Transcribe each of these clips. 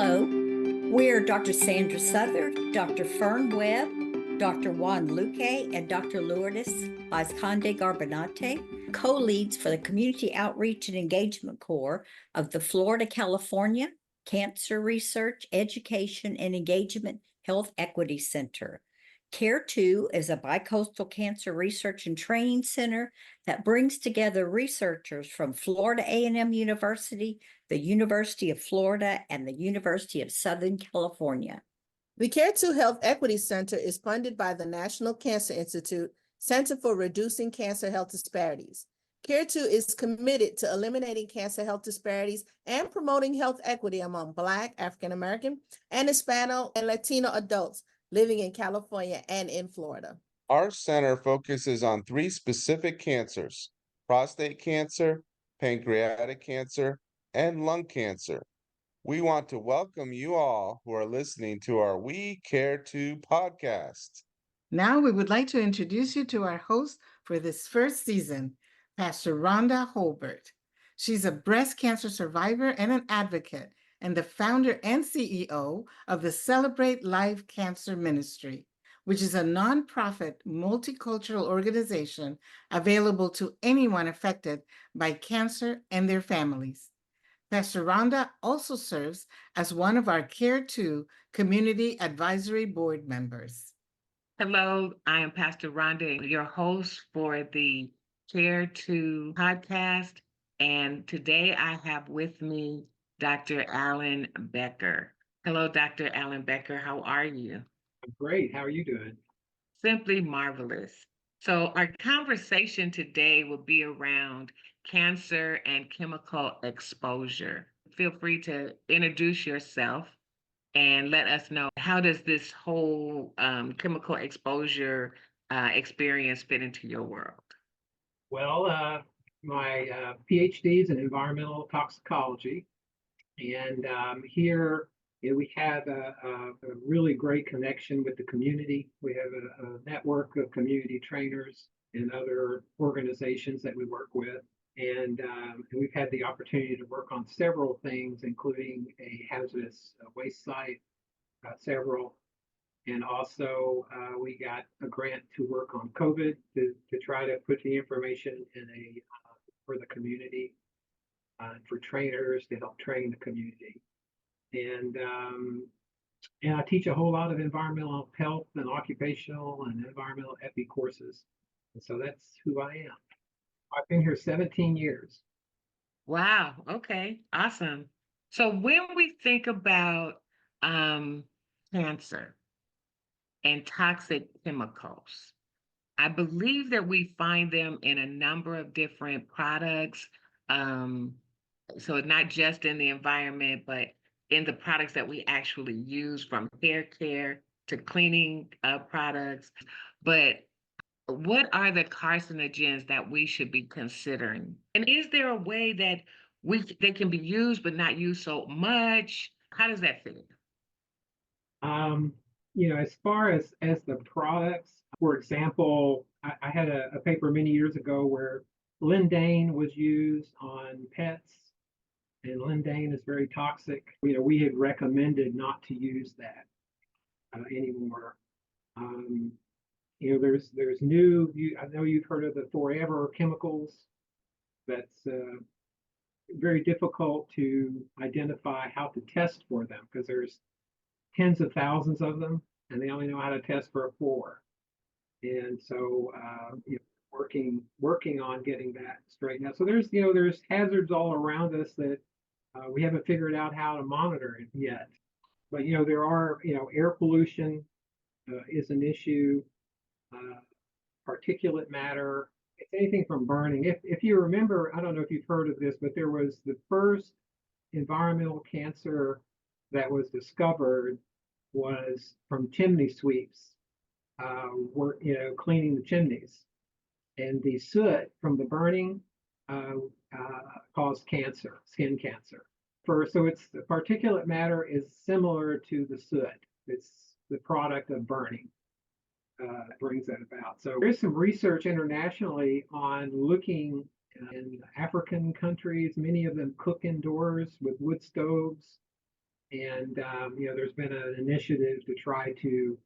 Hello, we're Dr. Sandra Southard, Dr. Fern Webb, Dr. Juan Luque, and Dr. Lourdes Vizconde Garbonate, co-leads for the Community Outreach and Engagement Corps of the Florida, California Cancer Research, Education, and Engagement Health Equity Center. CaRE2 is a bicoastal cancer research and training center that brings together researchers from Florida A&M University, the University of Florida, and the University of Southern California. We CaRE2 Health Equity Center is funded by the National Cancer Institute Center for Reducing Cancer Health Disparities. CaRE2 is committed to eliminating cancer health disparities and promoting health equity among Black, African American, and Hispano and Latino adults living in California and in Florida. Our center focuses on 3 specific cancers: prostate cancer, pancreatic cancer, and lung cancer. We want to welcome you all who are listening to our We CaRE2 podcast. Now we would like to introduce you to our host for this first season, Pastor Rhonda Holbert. She's a breast cancer survivor and an advocate, and the founder and CEO of the Celebrate Life Cancer Ministry, which is a nonprofit multicultural organization available to anyone affected by cancer and their families. Pastor Rhonda also serves as one of our CaRE2 Community Advisory Board members. Hello, I am Pastor Rhonda, your host for the CaRE2 podcast. And today I have with me Dr. Alan Becker. Hello, Dr. Alan Becker. How are you? I'm great. How are you doing? Simply marvelous. So our conversation today will be around cancer and chemical exposure. Feel free to introduce yourself and let us know, how does this whole chemical exposure experience fit into your world? Well, my PhD is in environmental toxicology. And here we have a really great connection with the community. We have a network of community trainers and other organizations that we work with. And we've had the opportunity to work on several things, including a hazardous waste site, several. And also we got a grant to work on COVID to try to put the information in for the community. For trainers to help train the community. And I teach a whole lot of environmental health and occupational and environmental epi courses. And so that's who I am. I've been here 17 years. Wow. Okay. Awesome. So when we think about cancer and toxic chemicals, I believe that we find them in a number of different products. So not just in the environment, but in the products that we actually use, from hair care to cleaning products. But what are the carcinogens that we should be considering? And is there a way that they can be used but not used so much? How does that fit? As far as the products, for example, I had a paper many years ago where lindane was used on pets. And lindane is very toxic. We had recommended not to use that anymore. There's new. I know you've heard of the forever chemicals. That's very difficult to identify how to test for them, because there's tens of thousands of them, and they only know how to test for 4. And so working on getting that straightened out. So there's hazards all around us that we haven't figured out how to monitor it yet. But there are air pollution is an issue. Particulate matter. It's anything from burning. If you remember, I don't know if you've heard of this, but there was the first environmental cancer that was discovered was from chimney sweeps. Cleaning the chimneys, and the soot from the burning caused cancer, skin cancer. So it's the particulate matter is similar to the soot. It's the product of burning brings that about. So there's some research internationally on looking in African countries. Many of them cook indoors with wood stoves, And there's been an initiative to try to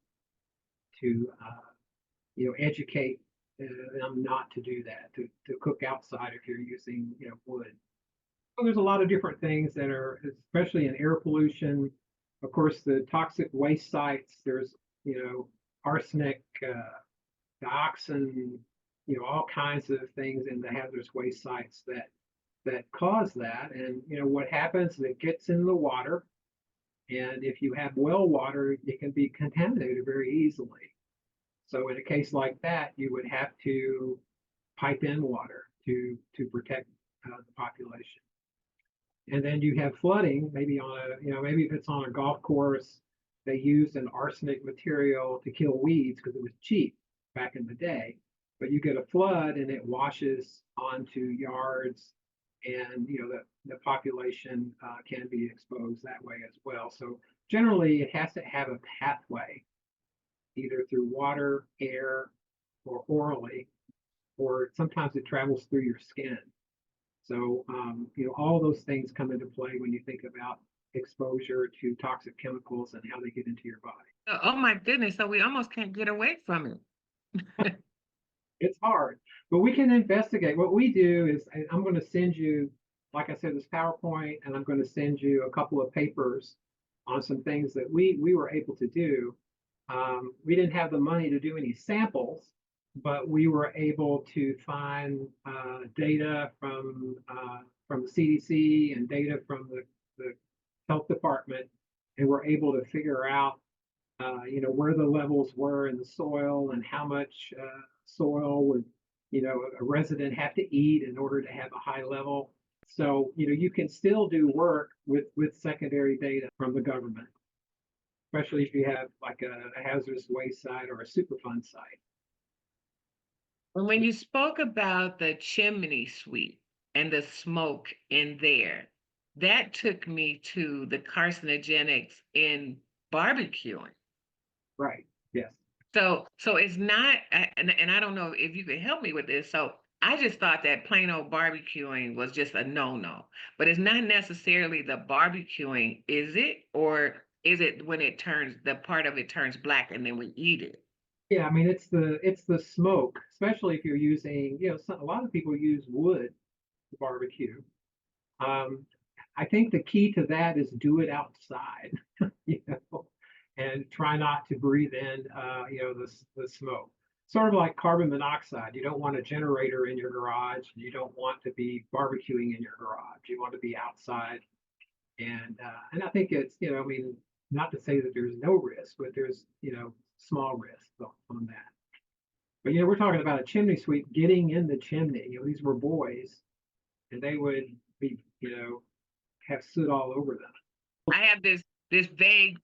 educate them not to do that, to cook outside if you're using wood. So there's a lot of different things that are, especially in air pollution. Of course, the toxic waste sites. There's arsenic, dioxin, all kinds of things in the hazardous waste sites that cause that. And what happens is it gets in the water, and if you have well water, it can be contaminated very easily. So in a case like that, you would have to pipe in water to protect the population. And then you have flooding, maybe maybe if it's on a golf course, they used an arsenic material to kill weeds because it was cheap back in the day. But you get a flood and it washes onto yards, and the population can be exposed that way as well. So generally, it has to have a pathway, either through water, air, or orally, or sometimes it travels through your skin. So, all those things come into play when you think about exposure to toxic chemicals and how they get into your body. Oh my goodness. So we almost can't get away from it. It's hard, but we can investigate. What we do is I'm going to send you, like I said, this PowerPoint, and I'm going to send you a couple of papers on some things that we were able to do. We didn't have the money to do any samples, but we were able to find data from the CDC and data from the health department, and we're able to figure out where the levels were in the soil and how much soil would a resident have to eat in order to have a high level. So you can still do work with secondary data from the government, especially if you have like a hazardous waste site or a Superfund site. When you spoke about the chimney sweep and the smoke in there, that took me to the carcinogenics in barbecuing. Right. Yes. So it's not, and I don't know if you could help me with this. So I just thought that plain old barbecuing was just a no-no, but it's not necessarily the barbecuing, is it? Or is it when the part of it turns black and then we eat it? Yeah, I mean it's the smoke, especially if you're using, a lot of people use wood to barbecue. I think the key to that is do it outside, and try not to breathe in, the smoke. Sort of like carbon monoxide. You don't want a generator in your garage. You don't want to be barbecuing in your garage. You want to be outside. And I think it's, not to say that there's no risk, but there's, small risk on that. But, we're talking about a chimney sweep getting in the chimney. These were boys, and they would be, have soot all over them. I have this vague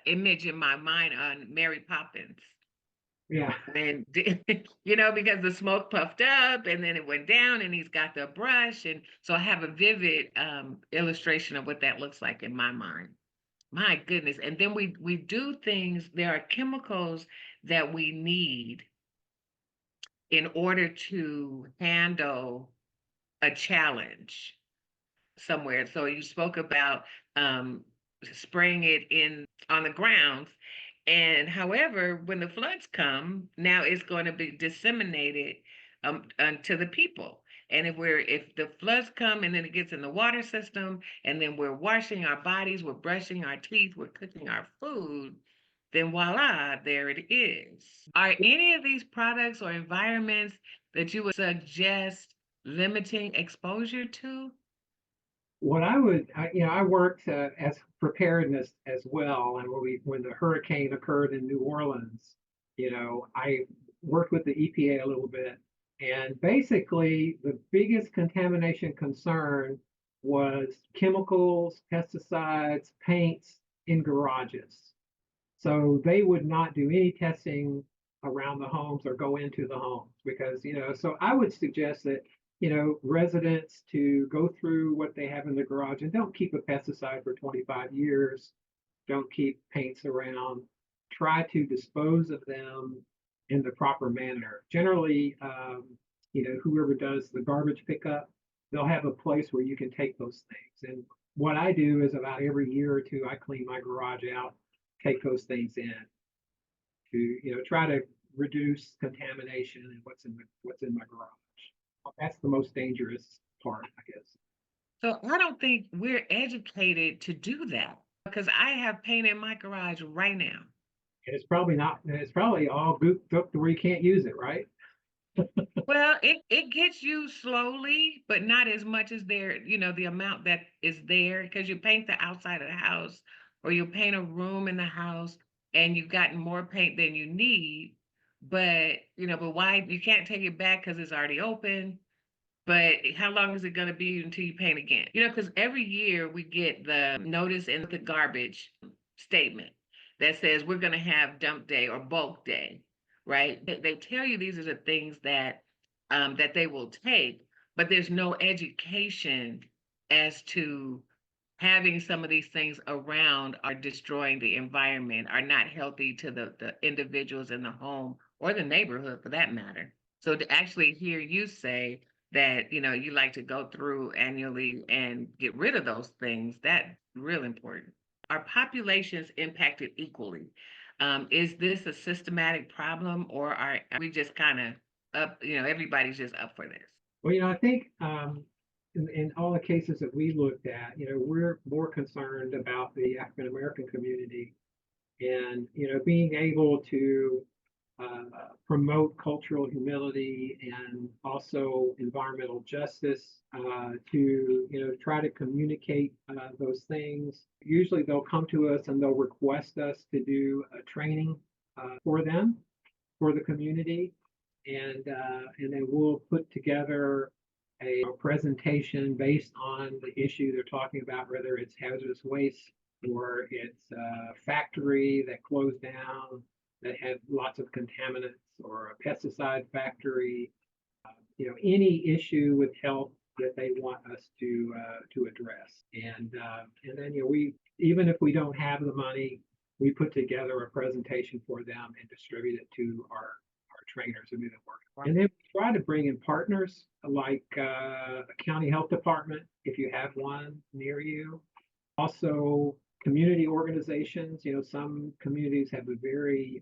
image in my mind on Mary Poppins. Yeah. And because the smoke puffed up and then it went down and he's got the brush. And so I have a vivid illustration of what that looks like in my mind. My goodness. And then we do things, there are chemicals that we need in order to handle a challenge somewhere. So you spoke about spraying it on the grounds. And however, when the floods come, now it's going to be disseminated to the people. And if the floods come and then it gets in the water system, and then we're washing our bodies, we're brushing our teeth, we're cooking our food, then voila, there it is. Are any of these products or environments that you would suggest limiting exposure to? What I worked as preparedness as well. And when the hurricane occurred in New Orleans, I worked with the EPA a little bit. And basically, the biggest contamination concern was chemicals, pesticides, paints in garages. So they would not do any testing around the homes or go into the homes because, so I would suggest that residents to go through what they have in the garage and don't keep a pesticide for 25 years. Don't keep paints around. Try to dispose of them in the proper manner. Generally, whoever does the garbage pickup, they'll have a place where you can take those things. And what I do is about every year or two, I clean my garage out, take those things in to, try to reduce contamination and what's in my garage. That's the most dangerous part, I guess. So I don't think we're educated to do that because I have paint in my garage right now. And it's probably all gooped up to where you can't use it, right? Well, it gets used slowly, but not as much as the amount that is there because you paint the outside of the house or you paint a room in the house and you've gotten more paint than you need. But why you can't take it back because it's already open. But how long is it going to be until you paint again? Because every year we get the notice in the garbage statement that says we're going to have dump day or bulk day, right? They tell you these are the things that they will take, but there's no education as to having some of these things around are destroying the environment, are not healthy to the individuals in the home or the neighborhood for that matter. So to actually hear you say that, you like to go through annually and get rid of those things, that's real important. Are populations impacted equally? Is this a systematic problem or are we just kind of up, everybody's just up for this? Well, I think in all the cases that we looked at, we're more concerned about the African American community and, being able to promote cultural humility and also environmental justice to, try to communicate those things. Usually they'll come to us and they'll request us to do a training for them, for the community. And then we'll put together a presentation based on the issue they're talking about, whether it's hazardous waste or it's a factory that closed down that had lots of contaminants or a pesticide factory, any issue with health that they want us to address. And then we, even if we don't have the money, we put together a presentation for them and distribute it to our trainers who do the work. And then we try to bring in partners like a county health department, if you have one near you. Also, community organizations. Some communities have a very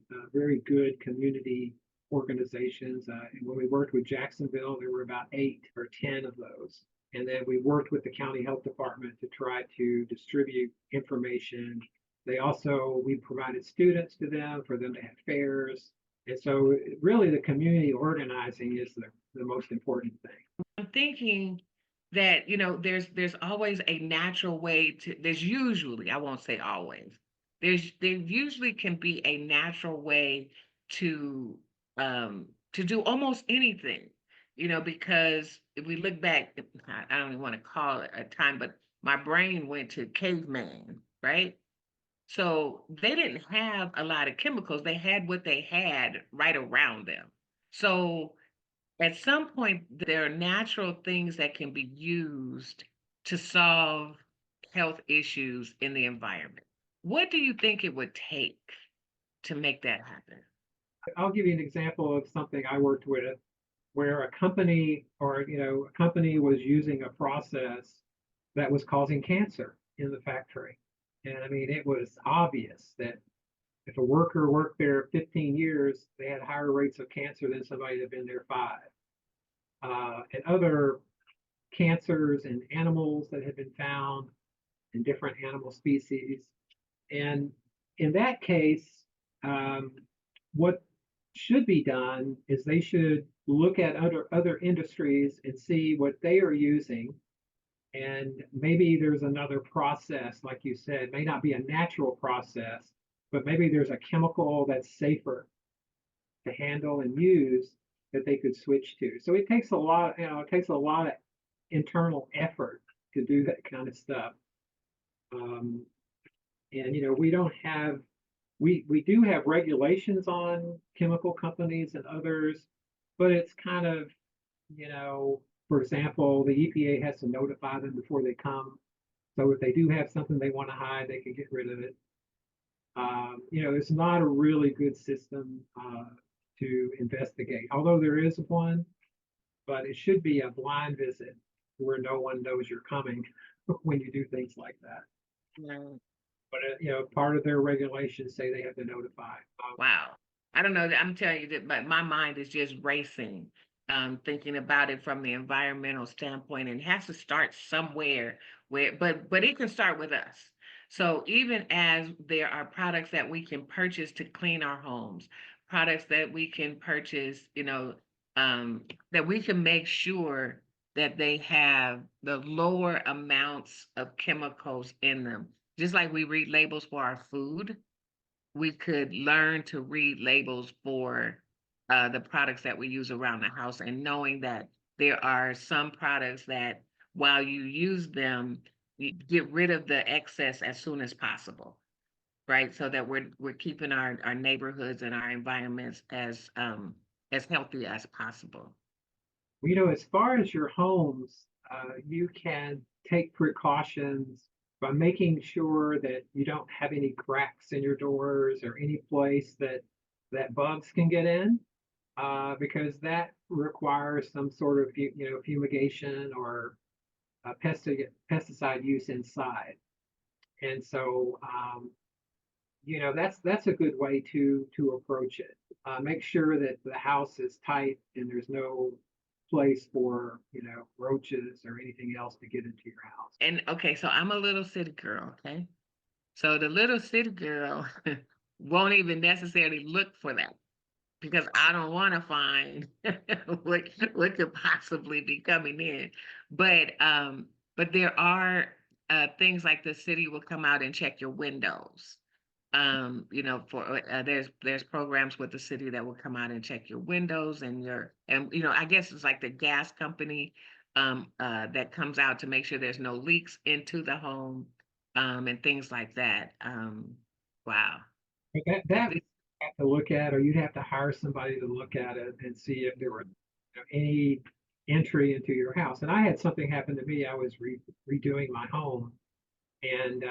good community organizations. And when we worked with Jacksonville, there were about 8 or 10 of those. And then we worked with the county health department to try to distribute information. We provided students to them for them to have fairs. And so really the community organizing is the most important thing. I'm thinking that, there's always a natural way there's usually, I won't say always, there usually can be a natural way to do almost anything, because if we look back, I don't even want to call it a time, but my brain went to caveman, right? So they didn't have a lot of chemicals. They had what they had right around them. So at some point, there are natural things that can be used to solve health issues in the environment. What do you think it would take to make that happen? I'll give you an example of something I worked with where a company was using a process that was causing cancer in the factory. And I mean, it was obvious that if a worker worked there 15 years, they had higher rates of cancer than somebody that had been there 5. And other cancers in animals that had been found in different animal species. And in that case, what should be done is they should look at other industries and see what they are using. And maybe there's another process, like you said, may not be a natural process, but maybe there's a chemical that's safer to handle and use that they could switch to. So it takes a lot of internal effort to do that kind of stuff. And we do have regulations on chemical companies and others, but it's kind of, for example, the EPA has to notify them before they come. So if they do have something they want to hide, they can get rid of it. It's not a really good system to investigate, although there is one, but it should be a blind visit where no one knows you're coming when you do things like that. Right. But part of their regulations say they have to notify. Wow. I don't know. I'm telling you that my mind is just racing, thinking about it from the environmental standpoint, and it has to start somewhere but it can start with us. So even as there are products that we can purchase to clean our homes, products that we can purchase, that we can make sure that they have the lower amounts of chemicals in them. Just like we read labels for our food, we could learn to read labels for the products that we use around the house, and knowing that there are some products that while you use them, you get rid of the excess as soon as possible, right? So that we're keeping our neighborhoods and our environments as healthy as possible. As far as your homes, you can take precautions by making sure that you don't have any cracks in your doors or any place that bugs can get in, because that requires some sort of fumigation or pesticide use inside. And so that's a good way to approach it. Make sure that the house is tight and there's no place for roaches or anything else to get into your house. And okay, so I'm a little city girl, okay? So the little city girl won't even necessarily look for that, because I don't want to find what could possibly be coming in. But there are things like the city will come out and check your windows. For there's programs with the city that will come out and check your windows and I guess it's like the gas company that comes out to make sure there's no leaks into the home, and things like that. Wow. But that you have to look at, or you'd have to hire somebody to look at it and see if there were any entry into your house. And I had something happen to me. I was redoing my home, and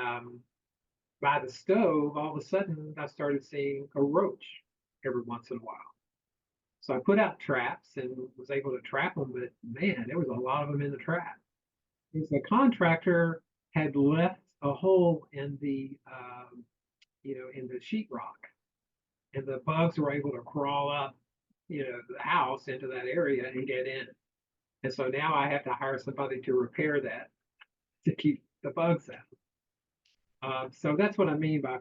by the stove, all of a sudden I started seeing a roach every once in a while. So I put out traps and was able to trap them, but man, there was a lot of them in the trap. Because the contractor had left a hole in the in the sheetrock, and the bugs were able to crawl up the house into that area and get in. And so now I have to hire somebody to repair that to keep the bugs out. So that's what I mean by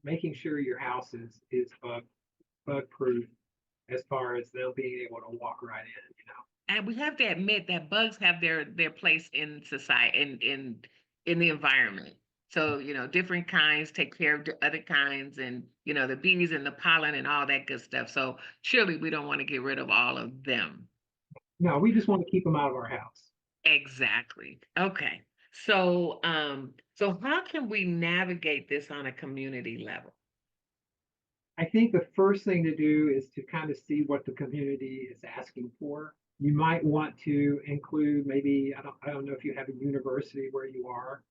making sure your house is bug proof, as far as them being able to walk right in. And we have to admit that bugs have their place in society, in the environment. So different kinds take care of the other kinds, and the bees and the pollen and all that good stuff. So surely we don't want to get rid of all of them. No, we just want to keep them out of our house. Exactly. Okay. So so how can we navigate this on a community level? I think the first thing to do is to kind of see what the community is asking for. You might want to include, maybe, I don't know if you have a university where you are,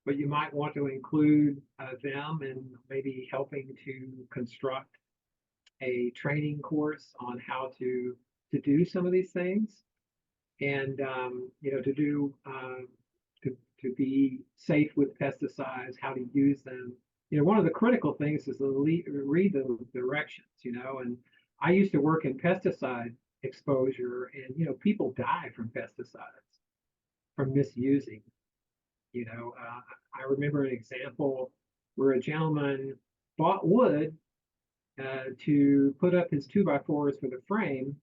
but you might want to include them in maybe helping to construct a training course on how to do some of these things, and to be safe with pesticides, how to use them. One of the critical things is to read the directions. And I used to work in pesticide exposure, and people die from pesticides, from misusing. I remember an example where a gentleman bought wood to put up his 2x4s for the frame,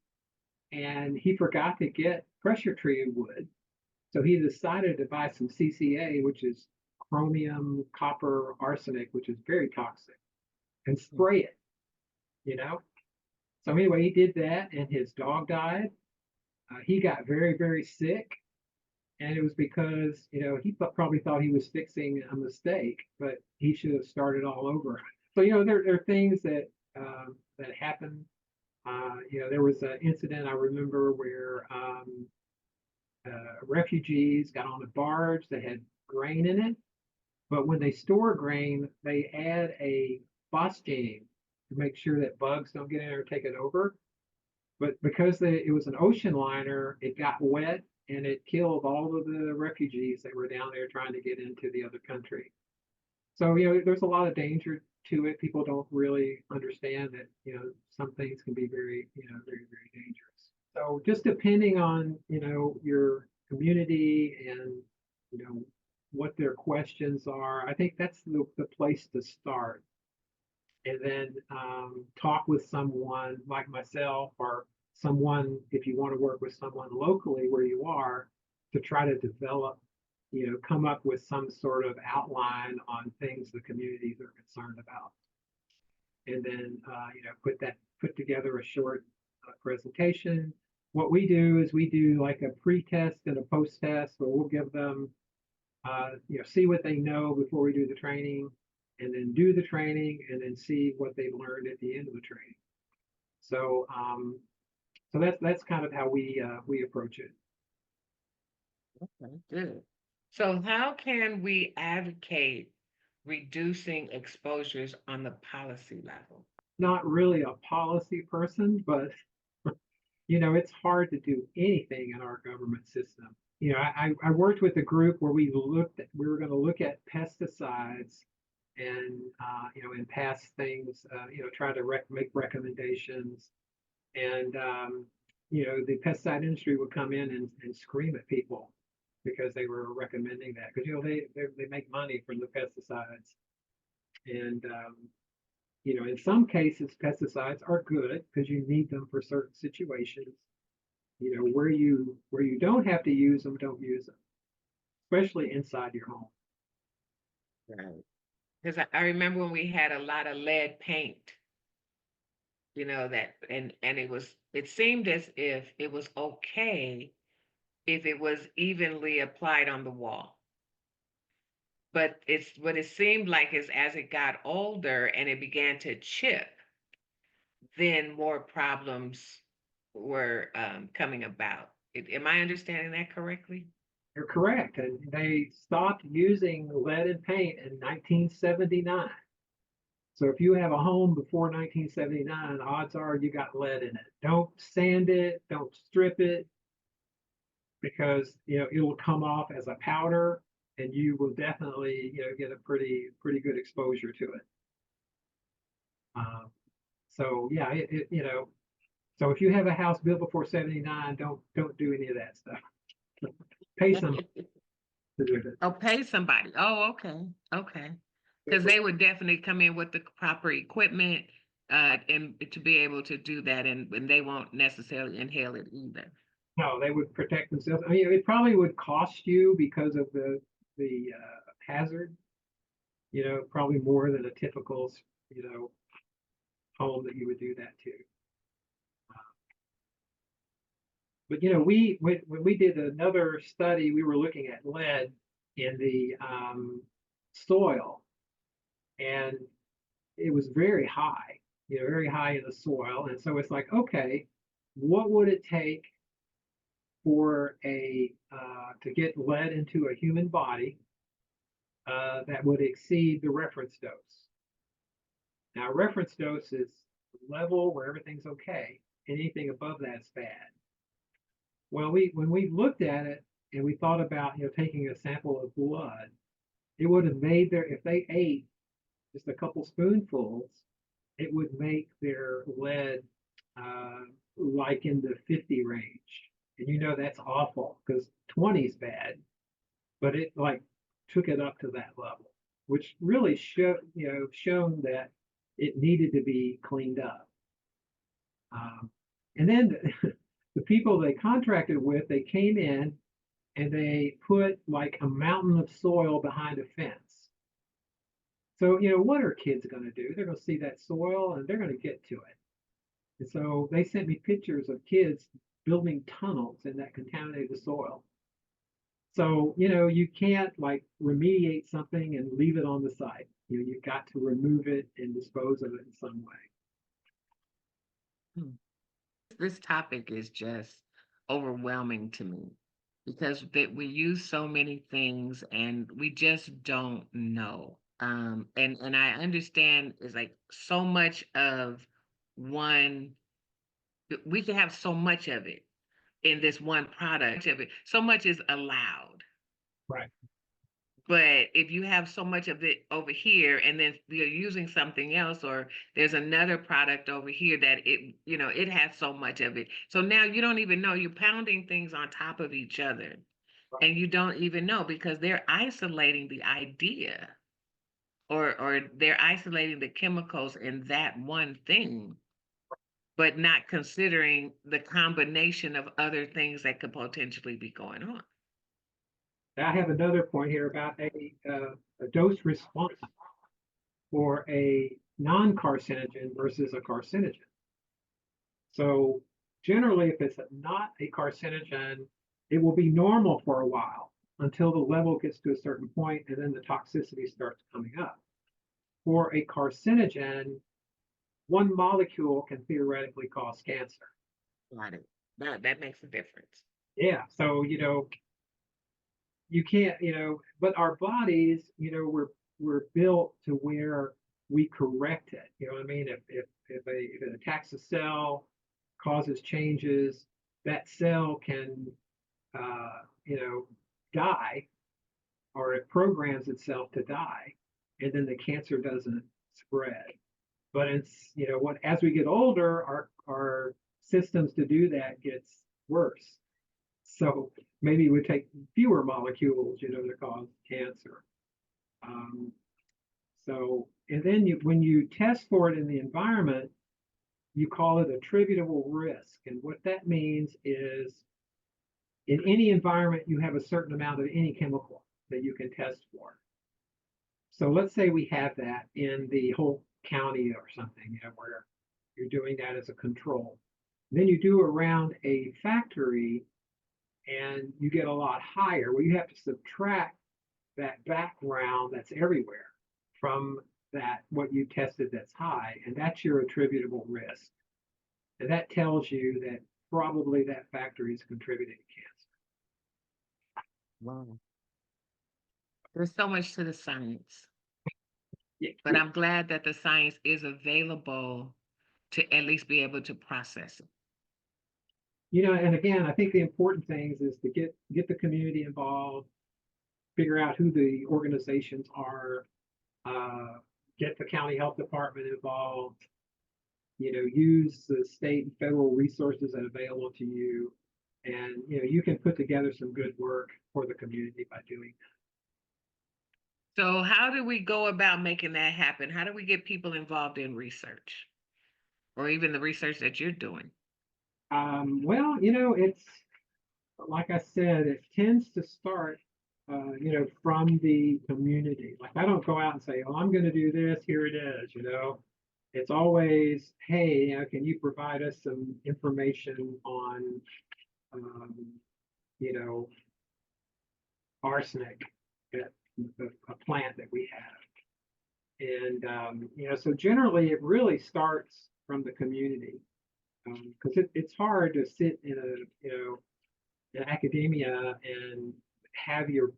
and he forgot to get pressure treated wood. So he decided to buy some CCA, which is chromium, copper, arsenic, which is very toxic, and spray it. So anyway, he did that, and his dog died. He got very, very sick. And it was because, he probably thought he was fixing a mistake, but he should have started all over. So, there are things that happen. There was an incident I remember where refugees got on a barge that had grain in it. But when they store grain, they add a phosgene to make sure that bugs don't get in there and take it over. But because it was an ocean liner, it got wet and it killed all of the refugees that were down there trying to get into the other country. So, there's a lot of danger to it. People don't really understand that, some things can be very, very, very dangerous. So just depending on, your community and, what their questions are, I think that's the place to start. And then talk with someone like myself or someone, if you want to work with someone locally where you are, to try to develop, come up with some sort of outline on things the communities are concerned about. And then, put together a short presentation. What we do is we do like a pre-test and a post-test, where we'll give them, see what they know before we do the training, and then do the training, and then see what they learned at the end of the training. So, so that's kind of how we approach it. Okay, good. So how can we advocate reducing exposures on the policy level? Not really a policy person, but it's hard to do anything in our government system. I worked with a group where we were going to look at pesticides and and pass things, try to make recommendations. And the pesticide industry would come in and scream at people because they were recommending that, because they make money from the pesticides. And in some cases pesticides are good because you need them for certain situations. Where you don't have to use them, don't use them, especially inside your home. Right. Because I remember when we had a lot of lead paint, that and it seemed as if it was okay if it was evenly applied on the wall. But what it seemed like is, as it got older and it began to chip, then more problems were coming about. Am I understanding that correctly? You're correct. And they stopped using lead in paint in 1979. So if you have a home before 1979, odds are you got lead in it. Don't sand it, don't strip it, because it will come off as a powder, and you will definitely get a pretty good exposure to it. So yeah, so if you have a house built before 79, don't do any of that stuff. Pay somebody to do it. Oh, pay somebody. Oh, okay. Because they would definitely come in with the proper equipment and to be able to do that, and they won't necessarily inhale it either. No, they would protect themselves. I mean, it probably would cost you because of the hazard, probably more than a typical, home that you would do that to. But when we did another study, we were looking at lead in the soil, and it was very high, very high in the soil. And so it's like, okay, what would it take for to get lead into a human body that would exceed the reference dose? Now, reference dose is level where everything's okay. Anything above that's bad. Well, when we looked at it and we thought about taking a sample of blood, it would have made if they ate just a couple spoonfuls, it would make their lead like in the 50 range. And that's awful, because 20 is bad, but it like took it up to that level, which really shown that it needed to be cleaned up. And then the people they contracted with, they came in and they put like a mountain of soil behind a fence. So, what are kids going to do? They're going to see that soil and they're going to get to it. And so they sent me pictures of kids building tunnels in that contaminated soil. So, you can't like remediate something and leave it on the site. You've got to remove it and dispose of it in some way. This topic is just overwhelming to me, because we use so many things and we just don't know. And I understand it's like so much of one, we can have so much of it, in this one product of it. So much is allowed. Right. But if you have so much of it over here and then you're using something else, or there's another product over here that it has so much of it. So now you don't even know, you're pounding things on top of each other. Right. And you don't even know because they're isolating the idea, or they're isolating the chemicals in that one thing, but not considering the combination of other things that could potentially be going on. I have another point here about a dose response for a non-carcinogen versus a carcinogen. So generally, if it's not a carcinogen, it will be normal for a while until the level gets to a certain point, and then the toxicity starts coming up. For a carcinogen, one molecule can theoretically cause cancer. Got it. That makes a difference. Yeah, so you can't, but our bodies, we're built to where we correct it. You know what I mean? If it attacks a cell, causes changes, that cell can die, or it programs itself to die, and then the cancer doesn't spread. But it's as we get older, our systems to do that gets worse. So maybe we take fewer molecules, to cause cancer. And then when you test for it in the environment, you call it attributable risk. And what that means is in any environment, you have a certain amount of any chemical that you can test for. So let's say we have that in the whole county or something, where you're doing that as a control. Then you do around a factory and you get a lot higher. Well, you have to subtract that background that's everywhere from that, what you tested that's high, and that's your attributable risk. And that tells you that probably that factory is contributing to cancer. Wow. There's so much to the science. Yeah. But I'm glad that the science is available to at least be able to process it. And again, I think the important things is to get the community involved, figure out who the organizations are, get the county health department involved, use the state and federal resources that are available to you. And, you can put together some good work for the community by doing that. So how do we go about making that happen? How do we get people involved in research, or even the research that you're doing? Well, it's like I said, it tends to start, from the community. Like I don't go out and say, "Oh, I'm going to do this. Here it is." It's always, "Hey, can you provide us some information on, arsenic at a plant that we have?" And so generally, it really starts from the community. Because it's hard to sit in academia and have your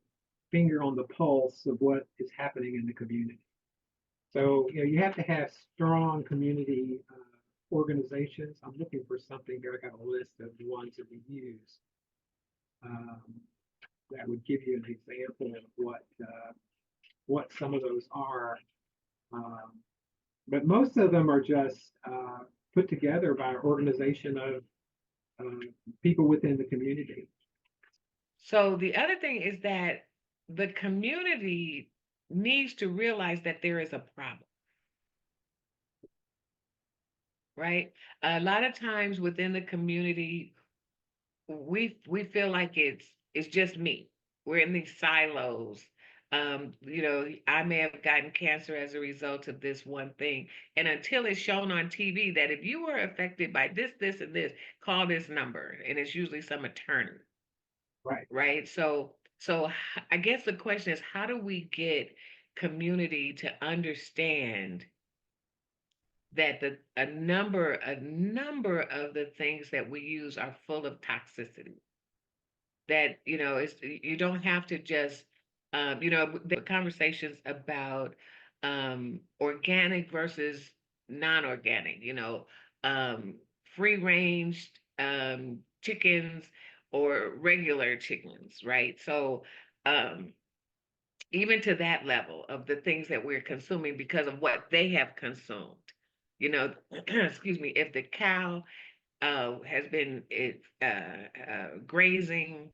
finger on the pulse of what is happening in the community. So you have to have strong community organizations. I'm looking for something here. I got a list of the ones that we use that would give you an example of what some of those are. But most of them are just put together by an organization of people within the community. So the other thing is that the community needs to realize that there is a problem, right? A lot of times within the community, we feel like it's just me. We're in these silos. I may have gotten cancer as a result of this one thing. And until it's shown on TV that if you were affected by this, this, and this, call this number. And it's usually some attorney. Right. Right. So I guess the question is, how do we get community to understand that a number of the things that we use are full of toxicity? That, you don't have to just, the conversations about organic versus non-organic, free range chickens or regular chickens, right? So even to that level of the things that we're consuming because of what they have consumed, excuse me, if the cow has been grazing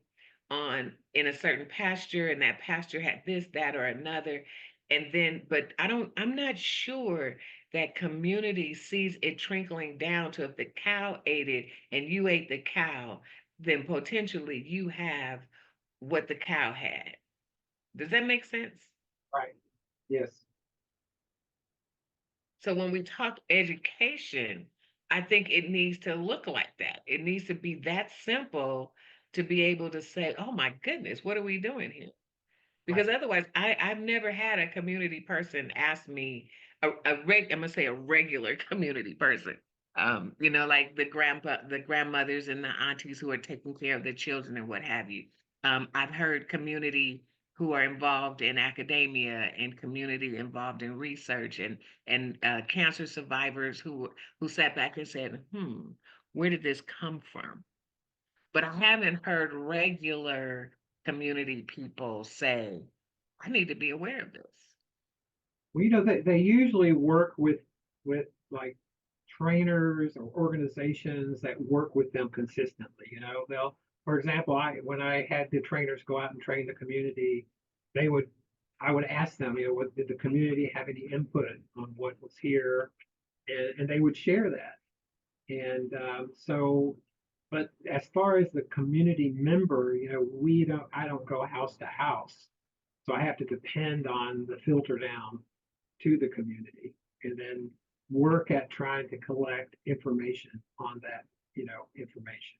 on in a certain pasture, and that pasture had this, that, or another, and then, but I'm not sure that community sees it trickling down to if the cow ate it and you ate the cow, then potentially you have what the cow had. Does that make sense? Right. Yes. So when we talk education, I think it needs to look like that. It needs to be that simple to be able to say, oh my goodness, what are we doing here? Because otherwise, I've never had a community person ask me, I'm gonna say a regular community person, like the grandmothers and the aunties who are taking care of the children and what have you. I've heard community who are involved in academia and community involved in research and cancer survivors who sat back and said, where did this come from? But I haven't heard regular community people say, I need to be aware of this. Well, they usually work with like trainers or organizations that work with them consistently. They'll, for example, when I had the trainers go out and train the community, I would ask them, what did the community have any input on what was here, and they would share that. And but as far as the community member, I don't go house to house, so I have to depend on the filter down to the community, and then work at trying to collect information on that, information.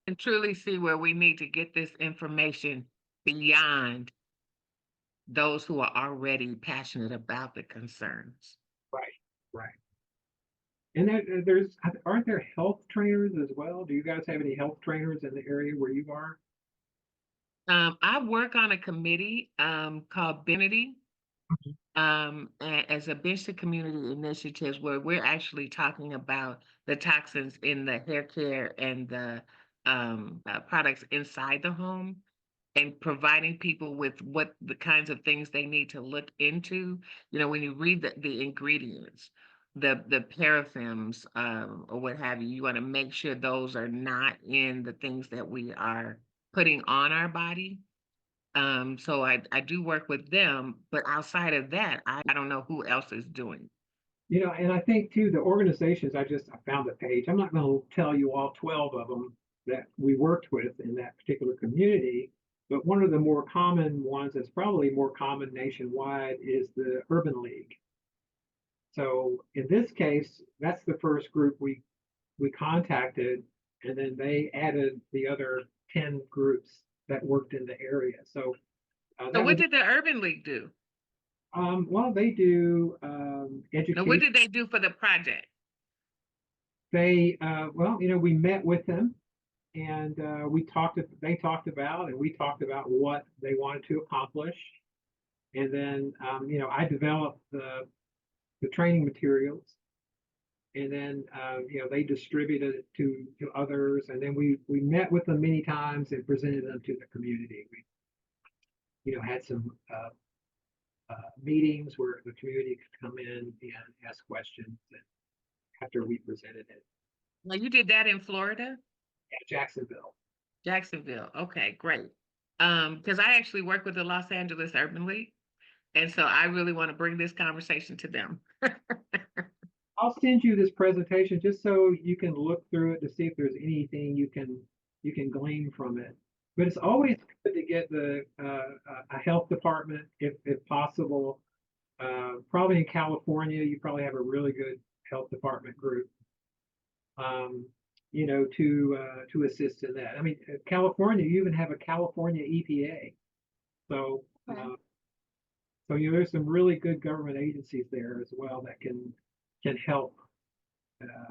And truly see where we need to get this information beyond those who are already passionate about the concerns. Right, right. And aren't there health trainers as well? Do you guys have any health trainers in the area where you are? I work on a committee called Benity, as a bench to community initiatives where we're actually talking about the toxins in the hair care and the products inside the home, and providing people with what the kinds of things they need to look into. When you read the ingredients, the parafins, or what have you, you want to make sure those are not in the things that we are putting on our body. So I do work with them, but outside of that, I don't know who else is doing. And I think too, the organizations, I found the page. I'm not going to tell you all 12 of them that we worked with in that particular community, but one of the more common ones that's probably more common nationwide is the Urban League. So in this case, that's the first group we contacted, and then they added the other 10 groups that worked in the area. So what did the Urban League do? Well, they do education. Now, what did they do for the project? They, we met with them, and they talked about, and we talked about what they wanted to accomplish. And then, I developed the training materials, and then, they distributed it to others. And then we met with them many times and presented them to the community. We, had some meetings where the community could come in and ask questions after we presented it. Well, you did that in Florida? Yeah, Jacksonville. Jacksonville. Okay, great. Because I actually work with the Los Angeles Urban League, and so I really want to bring this conversation to them. I'll send you this presentation just so you can look through it to see if there's anything you can glean from it. But it's always good to get a health department, if possible. Probably in California, you probably have a really good health department group, to assist in that. I mean, California, you even have a California EPA. So, there's some really good government agencies there as well that can help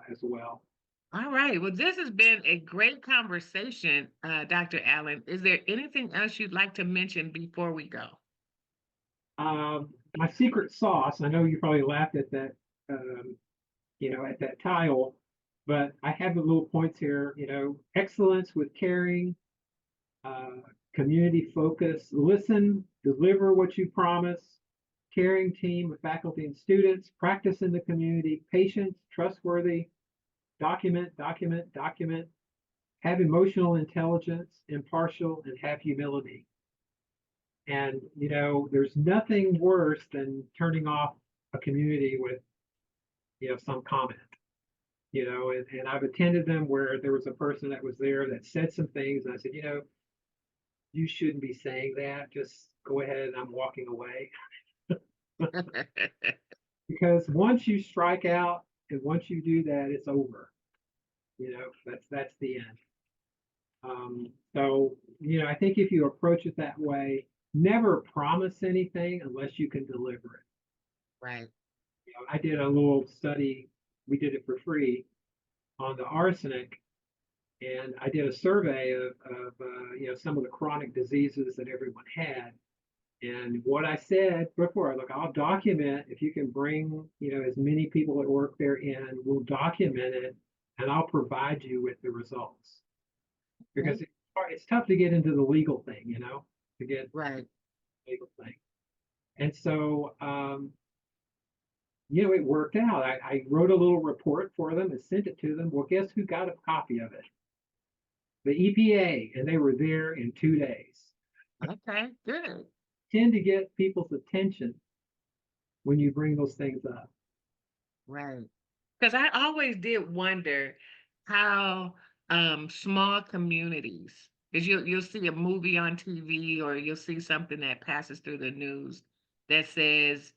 as well. All right. Well, this has been a great conversation, Dr. Allen. Is there anything else you'd like to mention before we go? My secret sauce, I know you probably laughed at that, at that title, But I have the little points here, excellence with caring, community focus, listen, deliver what you promise, caring team with faculty and students, practice in the community, patience, trustworthy, document, have emotional intelligence, impartial, and have humility. And, there's nothing worse than turning off a community with, some comment, and I've attended them where there was a person that was there that said some things. And I said, you shouldn't be saying that. Just go ahead. I'm walking away. Because once you strike out and once you do that, it's over. That's the end. So, I think if you approach it that way, never promise anything unless you can deliver it. Right. I did a little study, we did it for free, on the arsenic, and I did a survey of some of the chronic diseases that everyone had. And what I said before, look, I'll document if you can bring, as many people that work there in, we'll document it, and I'll provide you with the results. Because it's tough to get into the legal thing, to get right legal thing. And so, it worked out. I wrote a little report for them and sent it to them. Well, guess who got a copy of it? The EPA, and they were there in 2 days. Okay, good. Tend to get people's attention when you bring those things up. Right. Because I always did wonder how small communities, because you'll see a movie on TV or you'll see something that passes through the news that says,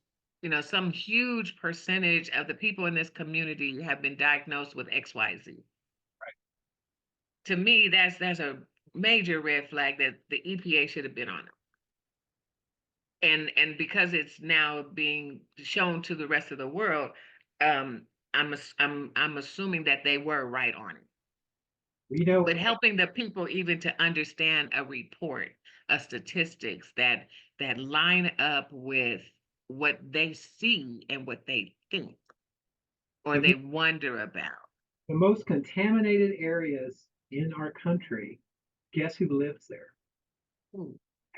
some huge percentage of the people in this community have been diagnosed with XYZ. Right. To me, that's a major red flag that the EPA should have been on it. And because it's now being shown to the rest of the world, I'm assuming that they were right on it. But helping the people even to understand a report, a statistics that line up with what they see and what they think or they wonder about. The most contaminated areas in our country, guess who lives there?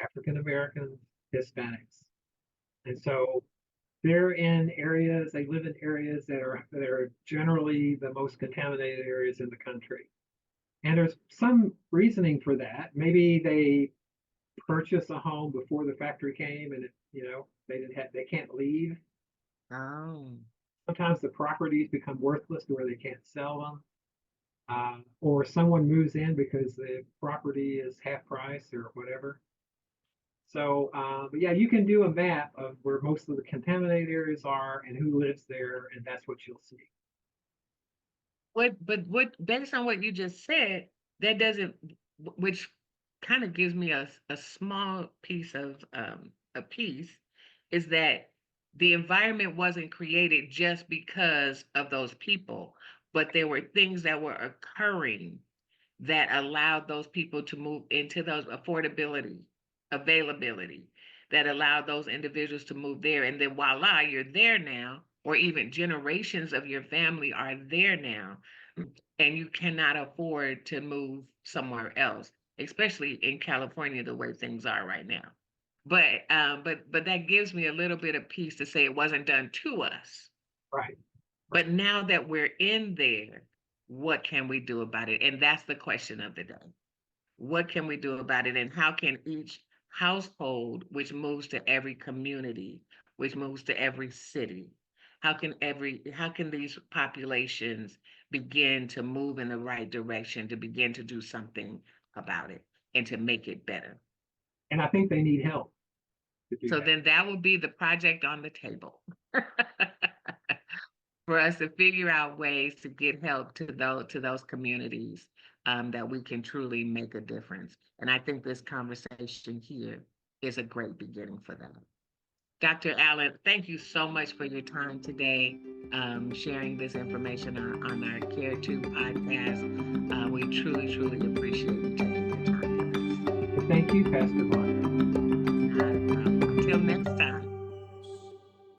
African Americans, Hispanics. And so they're in areas, they live in areas that are generally the most contaminated areas in the country. And there's some reasoning for that. Maybe they purchased a home before the factory came and they can't leave. Oh. Sometimes the properties become worthless to where they can't sell them. Or someone moves in because the property is half price or whatever. So, but yeah, you can do a map of where most of the contaminated areas are and who lives there, and that's what you'll see. But based on what you just said, that doesn't, which kind of gives me a small piece of a piece, is that the environment wasn't created just because of those people, but there were things that were occurring that allowed those people to move into those availability, that allowed those individuals to move there. And then voila, you're there now, or even generations of your family are there now, and you cannot afford to move somewhere else, especially in California, the way things are right now. But that gives me a little bit of peace to say it wasn't done to us. Right. But now that we're in there, what can we do about it? And that's the question of the day. What can we do about it? And how can each household, which moves to every community, which moves to every city, how can these populations begin to move in the right direction, to begin to do something about it and to make it better? And I think they need help. So then that will be the project on the table for us to figure out ways to get help to those communities that we can truly make a difference. And I think this conversation here is a great beginning for that. Dr. Allen, thank you so much for your time today, sharing this information on our CaRE2 podcast. We truly, truly appreciate you taking your time with us. Thank you, Pastor Rhonda.